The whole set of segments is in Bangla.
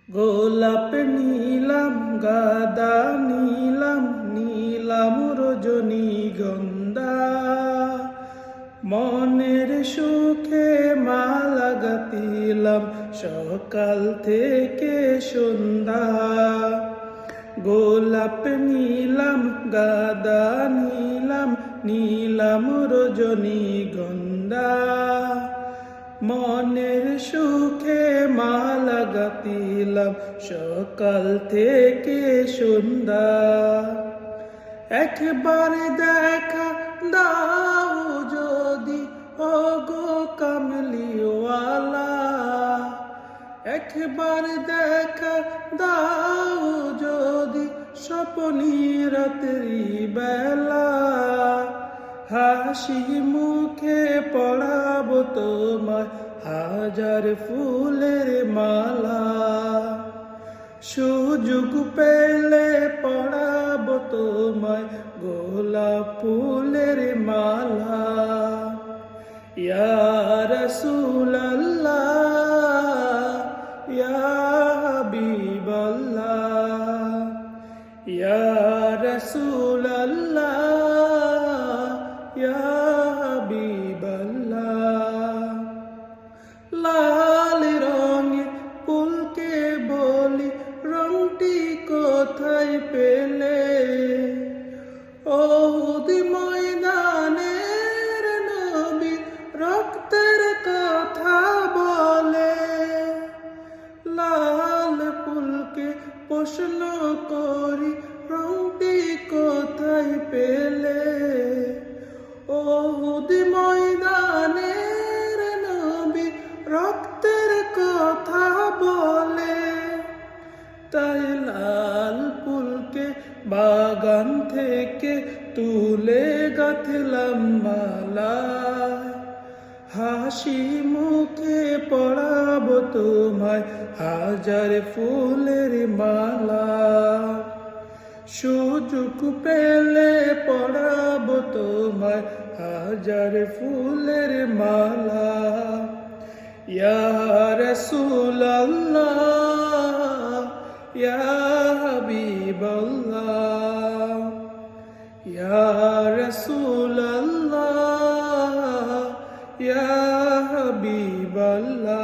গোলাপ নীলাম গাদা নীলাম নীলাম রজনীগন্ধা, মনের সুখে মালা গাঁথিলাম সকাল থেকে সন্ধ্যা। গোলাপ নীলাম গাদা নীলাম নীলাম রজনীগন্ধা, মনের সুখে মালা গাঁথিলাম সকাল থেকে সন্ধ্যা। একবার দেখা দাও যদি ওগো কামলিওয়ালা, একবার দেখা দাও যদি স্বপ্নি রাত্রি বেলা, হাসি মুখে পড়াবো তোমায় হাজার ফুলের মালা। সুযোগ পেলে পড়াবো তোমায় গোলাপ ফুলের মালা। ইয়া রাসূলুল্লাহ ইয়া হাবিবাল্লাহ, ইয়া রাসূলুল্লাহ ইয়া হাবিবাল্লাহ। লাল রঙের ফুলকে বলি রংটি কোথায় পেলে, ওহুদ ময়দানের নবী রক্তের কথা বলে। লাল ফুলকে প্রশ্ন করি রংটি কোথায় পেলে, ওহুদ ময়দানের নবী রক্তের কথা বলে। তাই লাল ফুলকে বাগান থেকে তুলে গাঁথলাম মালা, হাসি মুখে পড়াবো তোমায় হাজার ফুলের মালা। সুযোগ পেলে পড়াবো তোমায় হাজার ফুলের মালা। ইয়া রাসূলুল্লাহ ইয়া হাবিবাল্লাহ, ইয়া রাসূলুল্লাহ ইয়া হাবিবাল্লাহ।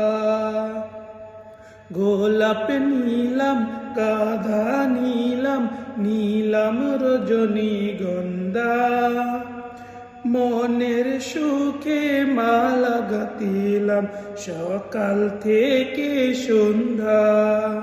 গোলাপ নীলাম গাধা নীলাম নীলাম রজনীগন্ধা, মনের সুখে মালা গাঁথিলাম সকাল থেকে সন্ধ্যা।